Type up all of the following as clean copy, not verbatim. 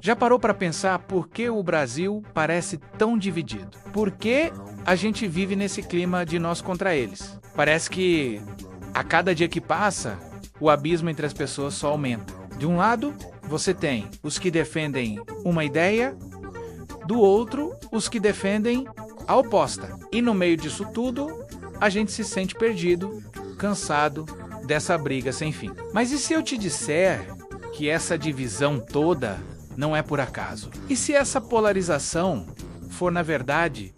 Já parou para pensar por que o Brasil parece tão dividido? Por que a gente vive nesse clima de nós contra eles? Parece que a cada dia que passa, o abismo entre as pessoas só aumenta. De um lado, você tem os que defendem uma ideia, do outro, os que defendem a oposta. E no meio disso tudo, a gente se sente perdido, cansado dessa briga sem fim. Mas e se eu te disser que essa divisão toda não é por acaso? E se essa polarização for, na verdade,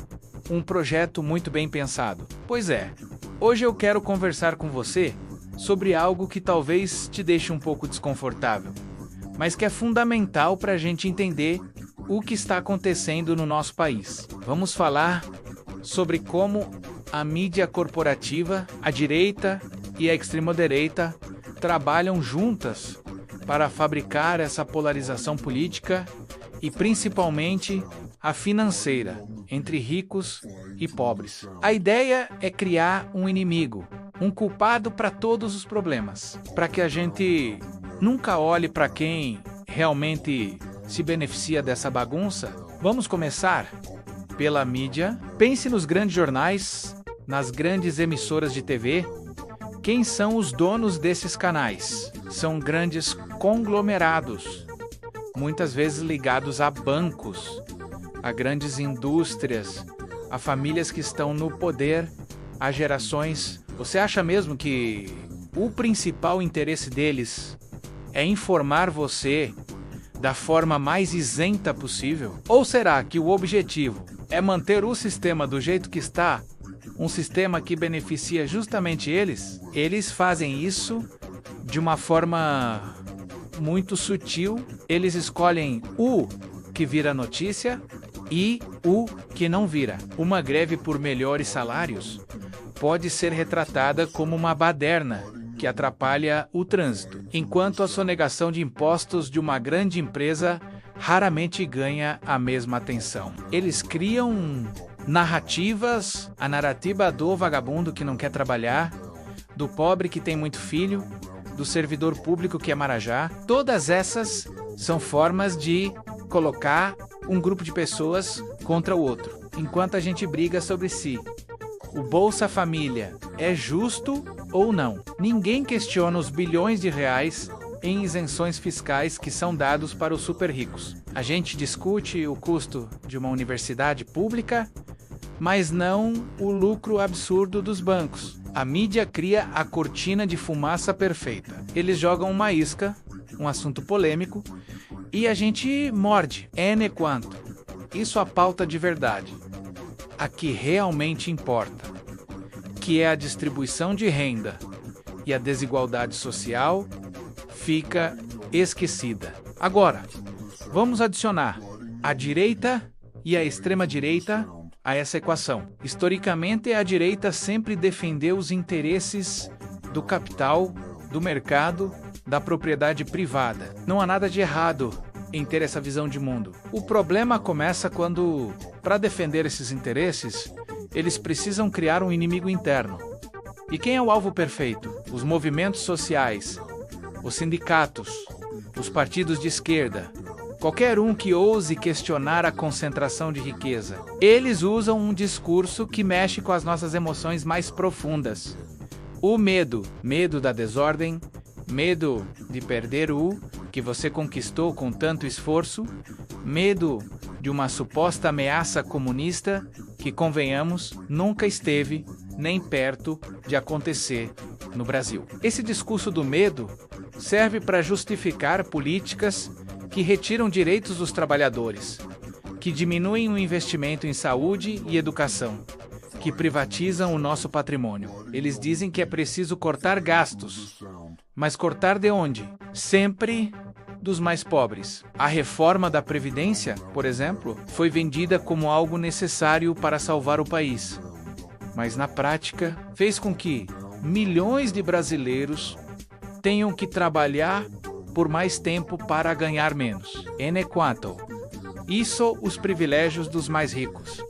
um projeto muito bem pensado? Pois é, hoje eu quero conversar com você sobre algo que talvez te deixe um pouco desconfortável, mas que é fundamental para a gente entender o que está acontecendo no nosso país. Vamos falar sobre como a mídia corporativa, a direita e a extrema-direita trabalham juntas para fabricar essa polarização política e principalmente a financeira entre ricos e pobres. A ideia é criar um inimigo, um culpado para todos os problemas, para que a gente nunca olhe para quem realmente se beneficia dessa bagunça. Vamos começar pela mídia. Pense nos grandes jornais, nas grandes emissoras de TV. Quem são os donos desses canais? São grandes conglomerados, muitas vezes ligados a bancos, a grandes indústrias, a famílias que estão no poder há gerações. Você acha mesmo que o principal interesse deles é informar você da forma mais isenta possível? Ou será que o objetivo é manter o sistema do jeito que está, um sistema que beneficia justamente eles? Eles fazem isso de uma forma muito sutil. Eles escolhem o que vira notícia e o que não vira. Uma greve por melhores salários pode ser retratada como uma baderna que atrapalha o trânsito, enquanto a sonegação de impostos de uma grande empresa raramente ganha a mesma atenção. Eles criam narrativas, a narrativa do vagabundo que não quer trabalhar, do pobre que tem muito filho, do servidor público que é marajá. Todas essas são formas de colocar um grupo de pessoas contra o outro, enquanto a gente briga sobre si. O Bolsa Família é justo ou não? Ninguém questiona os bilhões de reais em isenções fiscais que são dados para os super ricos. A gente discute o custo de uma universidade pública, mas não o lucro absurdo dos bancos. A mídia cria a cortina de fumaça perfeita. Eles jogam uma isca, um assunto polêmico, e a gente morde. N quanto. Isso a pauta de verdade. A que realmente importa, que é a distribuição de renda e a desigualdade social, fica esquecida. Agora, vamos adicionar a direita e a extrema-direita a essa equação. Historicamente, a direita sempre defendeu os interesses do capital, do mercado, da propriedade privada. Não há nada de errado em ter essa visão de mundo. O problema começa quando, para defender esses interesses, eles precisam criar um inimigo interno. E quem é o alvo perfeito? Os movimentos sociais, os sindicatos, os partidos de esquerda, qualquer um que ouse questionar a concentração de riqueza. Eles usam um discurso que mexe com as nossas emoções mais profundas. O medo, medo da desordem, medo de perder o que você conquistou com tanto esforço, medo de uma suposta ameaça comunista que, convenhamos, nunca esteve nem perto de acontecer no Brasil. Esse discurso do medo serve para justificar políticas que retiram direitos dos trabalhadores, que diminuem o investimento em saúde e educação, que privatizam o nosso patrimônio. Eles dizem que é preciso cortar gastos. Mas cortar de onde? Sempre dos mais pobres. A reforma da Previdência, por exemplo, foi vendida como algo necessário para salvar o país. Mas na prática, fez com que milhões de brasileiros tenham que trabalhar por mais tempo para ganhar menos. N quanto. Isso os privilégios dos mais ricos,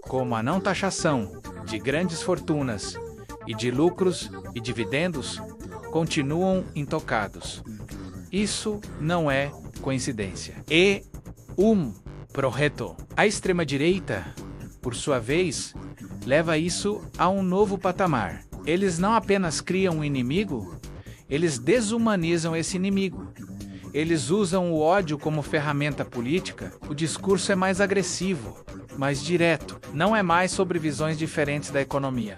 como a não taxação de grandes fortunas e de lucros e dividendos, continuam intocados. Isso não é coincidência. E um projeto. A extrema-direita, por sua vez, leva isso a um novo patamar. Eles não apenas criam um inimigo, eles desumanizam esse inimigo. Eles usam o ódio como ferramenta política. O discurso é mais agressivo, mais direto. Não é mais sobre visões diferentes da economia.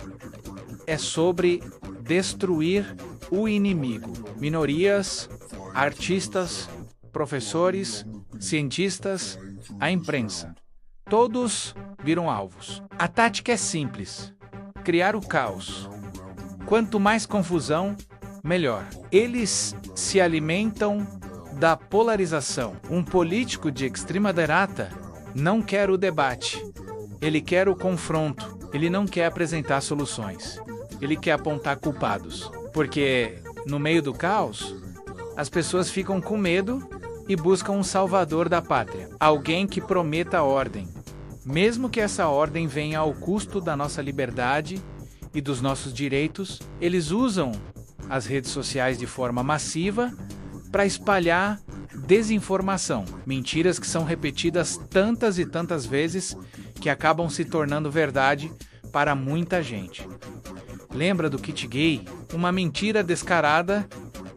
É sobre destruir o inimigo. Minorias, artistas, professores, cientistas, a imprensa. Todos viram alvos. A tática é simples: criar o caos. Quanto mais confusão, melhor. Eles se alimentam da polarização. Um político de extrema-direita não quer o debate. Ele quer o confronto. Ele não quer apresentar soluções. Ele quer apontar culpados. Porque, no meio do caos, as pessoas ficam com medo e buscam um salvador da pátria. Alguém que prometa ordem. Mesmo que essa ordem venha ao custo da nossa liberdade e dos nossos direitos, eles usam as redes sociais de forma massiva para espalhar desinformação, mentiras que são repetidas tantas e tantas vezes que acabam se tornando verdade para muita gente. Lembra do kit gay? Uma mentira descarada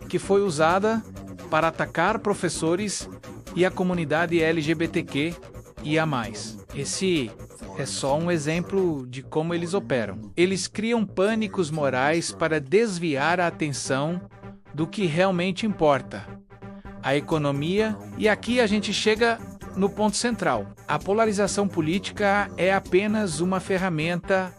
que foi usada para atacar professores e a comunidade LGBTQ e a mais. Esse é só um exemplo de como eles operam. Eles criam pânicos morais para desviar a atenção do que realmente importa: a economia. E aqui a gente chega no ponto central. A polarização política é apenas uma ferramenta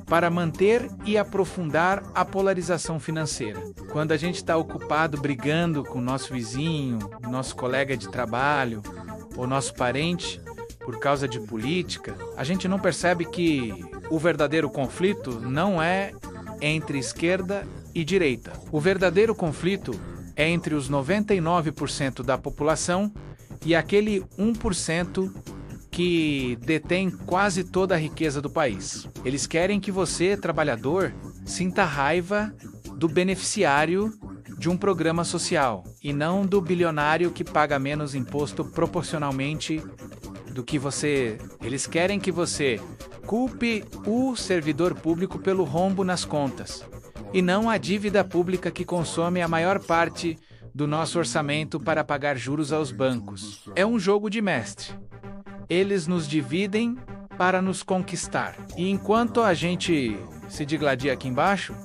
para manter e aprofundar a polarização financeira. Quando a gente está ocupado brigando com o nosso vizinho, nosso colega de trabalho ou nosso parente por causa de política, a gente não percebe que o verdadeiro conflito não é entre esquerda e direita. O verdadeiro conflito é entre os 99% da população e aquele 1% que detém quase toda a riqueza do país. Eles querem que você, trabalhador, sinta raiva do beneficiário de um programa social e não do bilionário que paga menos imposto proporcionalmente do que você. Eles querem que você culpe o servidor público pelo rombo nas contas e não a dívida pública que consome a maior parte do nosso orçamento para pagar juros aos bancos. É um jogo de mestre. Eles nos dividem para nos conquistar. E enquanto a gente se digladia aqui embaixo,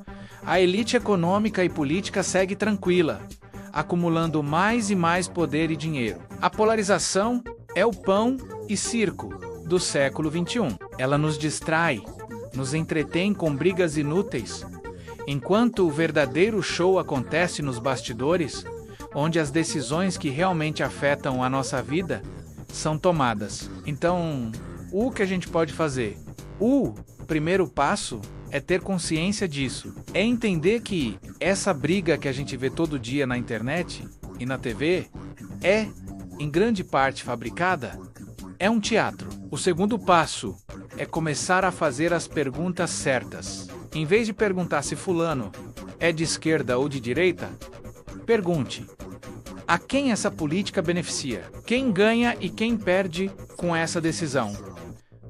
a elite econômica e política segue tranquila, acumulando mais e mais poder e dinheiro. A polarização é o pão e circo do século XXI. Ela nos distrai, nos entretém com brigas inúteis, enquanto o verdadeiro show acontece nos bastidores, onde as decisões que realmente afetam a nossa vida são tomadas. Então, o que a gente pode fazer? O primeiro passo é ter consciência disso. É entender que essa briga que a gente vê todo dia na internet e na TV é, em grande parte, fabricada. É um teatro. O segundo passo é começar a fazer as perguntas certas. Em vez de perguntar se fulano é de esquerda ou de direita, pergunte: a quem essa política beneficia? Quem ganha e quem perde com essa decisão?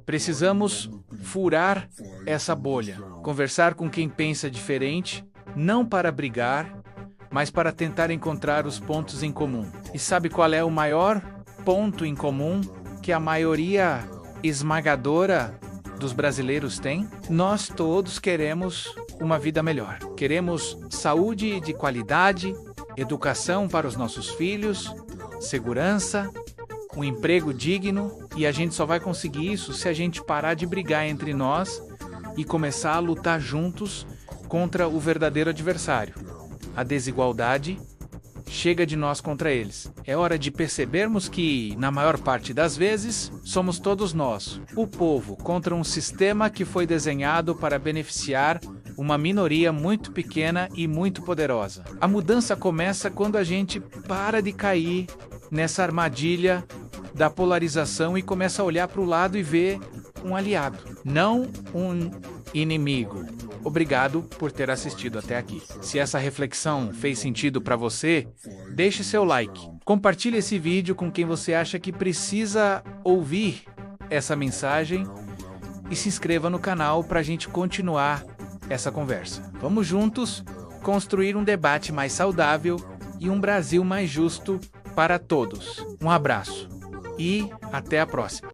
Precisamos furar essa bolha, conversar com quem pensa diferente, não para brigar, mas para tentar encontrar os pontos em comum. E sabe qual é o maior ponto em comum que a maioria esmagadora dos brasileiros tem? Nós todos queremos uma vida melhor. Queremos saúde de qualidade, educação para os nossos filhos, segurança, um emprego digno, e a gente só vai conseguir isso se a gente parar de brigar entre nós e começar a lutar juntos contra o verdadeiro adversário, a desigualdade. Chega de nós contra eles. É hora de percebermos que, na maior parte das vezes, somos todos nós, o povo, contra um sistema que foi desenhado para beneficiar uma minoria muito pequena e muito poderosa. A mudança começa quando a gente para de cair nessa armadilha da polarização e começa a olhar para o lado e ver um aliado, não um inimigo. Obrigado por ter assistido até aqui. Se essa reflexão fez sentido para você, deixe seu like. Compartilhe esse vídeo com quem você acha que precisa ouvir essa mensagem e se inscreva no canal para a gente continuar essa conversa. Vamos juntos construir um debate mais saudável e um Brasil mais justo para todos. Um abraço e até a próxima.